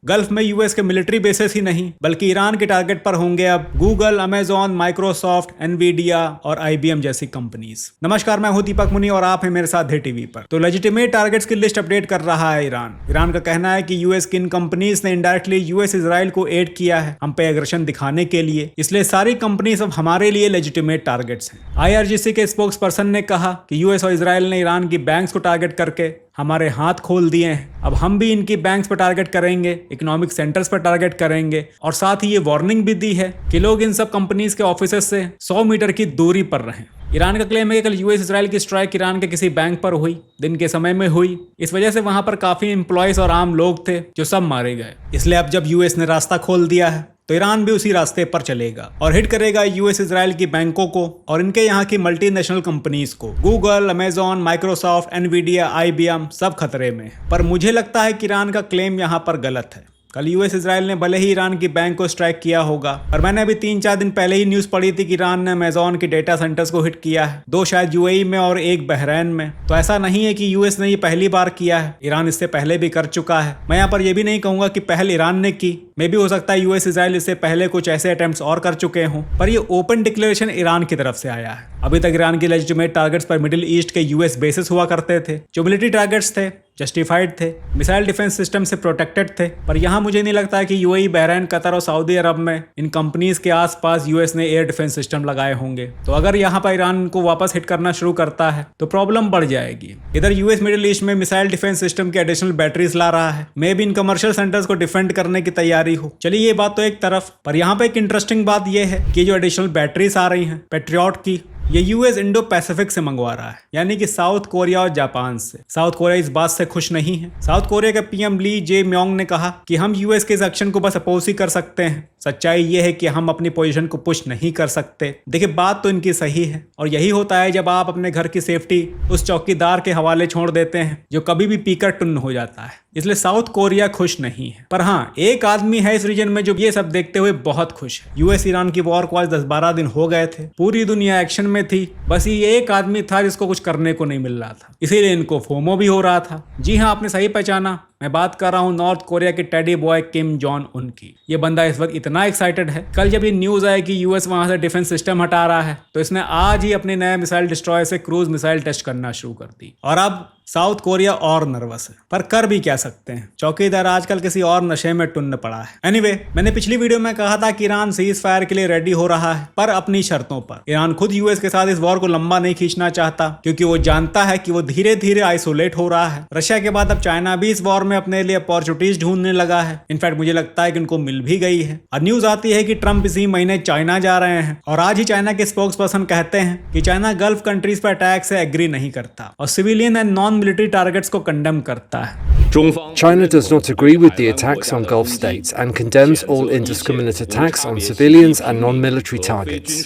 Gulf में US के military bases ही नहीं बल्कि ईरान के टारगेट पर होंगे अब गूगल, अमेजॉन, माइक्रोसॉफ्ट, एनवीडिया और आईबीएम जैसी कंपनीज। नमस्कार, मैं हूं दीपक मुनि और आप हैं मेरे साथ टीवी पर। तो लेजिटिमेट टारगेट्स की लिस्ट अपडेट कर रहा है ईरान का कहना है कि यूएस की इन कंपनीज ने इनडायरेक्टली यूएस इजराइल को एड किया है हम पे एग्रेशन दिखाने के लिए, इसलिए सारी कंपनीज अब हमारे लिए लेजिटिमेट टारगेट्स हैं। आईआरजीसी के स्पोक्स पर्सन ने कहा कि यूएस और इजराइल ने ईरान की बैंक्स को टारगेट करके हमारे हाथ खोल दिए हैं। अब हम भी इनकी बैंक्स पर टारगेट करेंगे, इकोनॉमिक सेंटर्स पर टारगेट करेंगे और साथ ही ये वार्निंग भी दी है कि लोग इन सब कंपनीज के ऑफिसेस से 100 मीटर की दूरी पर रहें। ईरान का क्लेम है कि कल यूएस इजराइल की स्ट्राइक ईरान के किसी बैंक पर हुई, दिन के समय में हुई। इस वजह से वहां पर काफी एम्प्लॉयज और आम लोग थे जो सब मारे गए। इसलिए अब जब यूएस ने रास्ता खोल दिया है तो ईरान भी उसी रास्ते पर चलेगा और हिट करेगा यूएस इजराइल की बैंकों को और इनके यहाँ की मल्टीनेशनल कंपनीज को। Google, Amazon, Microsoft, Nvidia, IBM सब खतरे में। पर मुझे लगता है कि ईरान का क्लेम यहाँ पर गलत है। कल यूएस इजराइल ने भले ही ईरान की बैंक को स्ट्राइक किया होगा, पर मैंने अभी 3-4 दिन पहले ही न्यूज पढ़ी थी कि ईरान ने अमेजॉन के डेटा सेंटर्स को हिट किया है, 2 शायद यूएई में और 1 बहरैन में। तो ऐसा नहीं है कि यूएस ने ये पहली बार किया है, ईरान इससे पहले भी कर चुका है। मैं यहाँ पर यह भी नहीं कहूंगा कि पहल ईरान ने की, मे भी हो सकता है यूएस इजराइल इससे पहले कुछ ऐसे अटेम्प्ट्स और कर चुके हों, पर ये ओपन डिक्लेरेशन ईरान की तरफ से आया है। अभी तक ईरान की लेजिटिमेट टारगेट्स पर मिडिल ईस्ट के यूएस बेसिस हुआ करते थे, जो मिलिट्री टारगेट्स थे, जस्टिफाइड थे, मिसाइल डिफेंस सिस्टम से प्रोटेक्टेड थे। पर यहाँ मुझे नहीं लगता है कि यूएई, बहरैन, कतर और सऊदी अरब में इन कंपनीज के आसपास यूएस ने एयर डिफेंस सिस्टम लगाए होंगे। तो अगर यहाँ पर ईरान को वापस हिट करना शुरू करता है तो प्रॉब्लम बढ़ जाएगी। इधर यूएस मिडिल ईस्ट में मिसाइल डिफेंस सिस्टम की एडिशनल बैटरीज ला रहा है, मे भी इन कमर्शियल सेंटर्स को डिफेंड करने की तैयारी हो। चलिए ये बात तो एक तरफ, पर यहाँ पे एक इंटरेस्टिंग बात यह है कि जो एडिशनल बैटरीज आ रही हैं पैट्रियट की, ये यूएस इंडो पैसिफिक से मंगवा रहा है, यानी कि साउथ कोरिया और जापान से। साउथ कोरिया इस बात से खुश नहीं है। साउथ कोरिया के पीएम ली जे म्योंग ने कहा कि हम यूएस के इस एक्शन को बस अपोज ही कर सकते हैं, सच्चाई ये है कि हम अपनी पोजीशन को पुश नहीं कर सकते। देखिए बात तो इनकी सही है और यही होता है जब आप अपने घर की सेफ्टी उस चौकीदार के हवाले छोड़ देते हैं जो कभी भी पीकर टुन्न हो जाता है। इसलिए साउथ कोरिया खुश नहीं है। पर हाँ, एक आदमी है इस रीजन में जो ये सब देखते हुए बहुत खुश है। यूएस ईरान की वॉर को आज 10-12 दिन हो गए थे, पूरी दुनिया एक्शन में थी, बस ये एक आदमी था जिसको कुछ करने को नहीं मिल रहा था, इसीलिए इनको फोमो भी हो रहा था। जी हाँ, आपने सही पहचाना, मैं बात कर रहा हूँ नॉर्थ कोरिया के टेडी बॉय किम जॉन उन की। ये बंदा इस वक्त इतना एक्साइटेड है, कल जब ये न्यूज आया कि यूएस वहां से डिफेंस सिस्टम हटा रहा है तो इसने आज ही अपने नए मिसाइल डिस्ट्रॉयर से क्रूज मिसाइल टेस्ट करना शुरू कर दी। और अब साउथ कोरिया और नर्वस है, पर कर भी क्या सकते हैं, चौकीदार आजकल किसी और नशे में टुन्न पड़ा है। एनीवे, मैंने पिछली वीडियो में कहा था कि ईरान सीज फायर के लिए रेडी हो रहा है, पर अपनी शर्तों पर। ईरान खुद यूएस के साथ इस वॉर को लंबा नहीं खींचना चाहता, क्योंकि वो जानता है कि वो धीरे धीरे आइसोलेट हो रहा है। रशिया के बाद अब चाइना भी इस वॉर में अपने लिए अपॉर्चुनिटीज ढूंढने लगा है। इनफैक्ट मुझे लगता है कि उनको मिल भी गई है। और न्यूज आती है कि ट्रंप इसी महीने चाइना जा रहे हैं और आज ही चाइना के स्पोक्स पर्सन कहते हैं कि चाइना गल्फ कंट्रीज पर अटैक से एग्री नहीं करता और civilian and non military targets को कंडेम करता है। China does not agree with the attacks on Gulf states and condemns all indiscriminate attacks on civilians and non-military targets.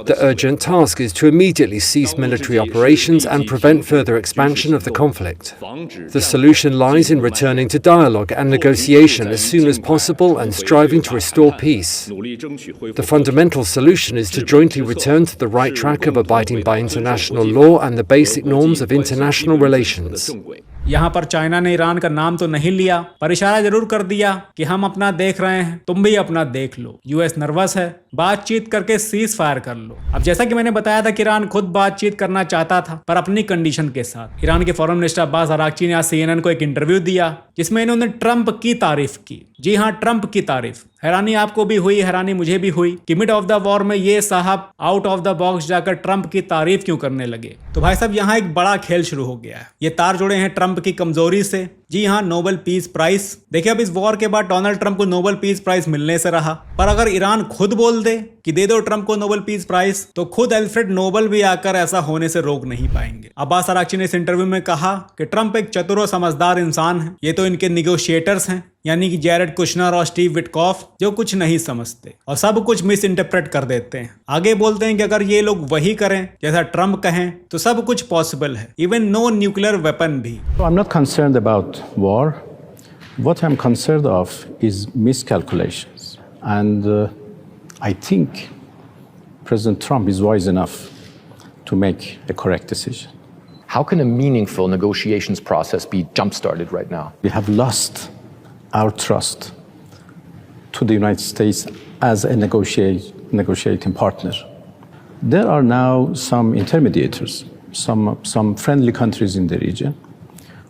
The urgent task is to immediately cease military operations and prevent further expansion of the conflict. The solution lies in returning to dialogue and negotiation as soon as possible and striving to restore peace. The fundamental solution is to jointly return to the right track of abiding by international law and the basic norms of international relations. यहाँ पर China ने Iran का नाम तो नहीं लिया, पर इशारा जरूर कर दिया कि हम अपना देख रहे हैं, तुम भी अपना देख लो। यूएस नर्वस है, बातचीत करके सीज फायर कर लो। अब जैसा कि मैंने बताया था कि ईरान खुद बातचीत करना चाहता था, पर अपनी कंडीशन के साथ। ईरान के फॉरेन मिनिस्टर अब्बास अरागची ने आज CNN को एक इंटरव्यू दिया जिसमें इन्होंने ट्रंप की तारीफ की। जी हाँ, ट्रंप की तारीफ। हैरानी आपको भी हुई, हैरानी मुझे भी हुई कि मिड ऑफ द वॉर में ये साहब आउट ऑफ द बॉक्स जाकर ट्रंप की तारीफ क्यों करने लगे। तो भाई साहब, यहाँ एक बड़ा खेल शुरू हो गया है। ये तार जुड़े हैं ट्रंप की कमजोरी से। जी हाँ, नोबेल पीस प्राइज। देखिए, अब इस वॉर के बाद डोनाल्ड ट्रंप को नोबेल पीस प्राइज मिलने से रहा, पर अगर ईरान खुद बोल दे कि दे दो ट्रंप को नोबेल पीस प्राइज, तो खुद एल्फ्रेड नोबेल भी आकर ऐसा होने से रोक नहीं पाएंगे। अब्बास अरागची ने इस इंटरव्यू में कहा कि ट्रंप एक चतुर और समझदार इंसान है। ये तो इनके निगोशिएटर्स हैं, यानी कि जैरेड कुशनर और स्टीव विटकॉफ, जो कुछ नहीं समझते और सब कुछ मिस इंटरप्रेट कर देते हैं। आगे बोलते हैं कि अगर ये लोग वही करें जैसा ट्रंप कहें तो सब कुछ पॉसिबल है, इवन नो न्यूक्लियर वेपन भी। I'm not concerned about war. What I'm concerned of is miscalculations. And I think President Trump is wise enough to make a correct decision. How can a meaningful negotiations process be jump-started right now? We have lost our trust to the United States as a negotiating partner. There are now some intermediators, some friendly countries in the region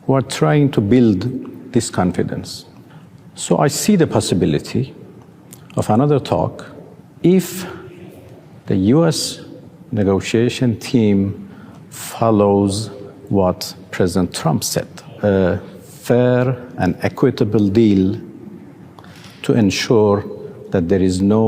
who are trying to build this confidence. So I see the possibility of another talk if the US negotiation team follows what President Trump said, a fair and equitable deal to ensure that there is no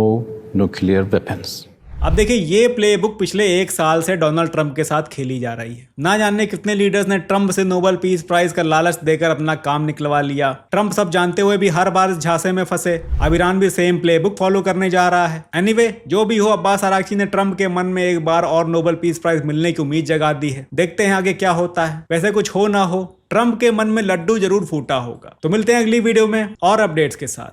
nuclear weapons. अब देखिए ये playbook पिछले 1 साल से Donald Trump के साथ खेली जा रही है। ना जाने कितने लीडर्स ने ट्रंप से नोबेल पीस प्राइज का लालच देकर अपना काम निकलवा लिया। ट्रंप सब जानते हुए भी हर बार इस झांसे में फंसे। अब ईरान भी सेम प्लेबुक फॉलो करने जा रहा है। एनीवे, जो भी हो, अब्बास अराक्ची ने ट्रंप के मन में एक बार और नोबेल पीस प्राइज मिलने की उम्मीद जगा दी है। देखते हैं आगे क्या होता है। वैसे कुछ हो ना हो, ट्रंप के मन में लड्डू जरूर फूटा होगा। तो मिलते हैं अगली वीडियो में और अपडेट्स के साथ।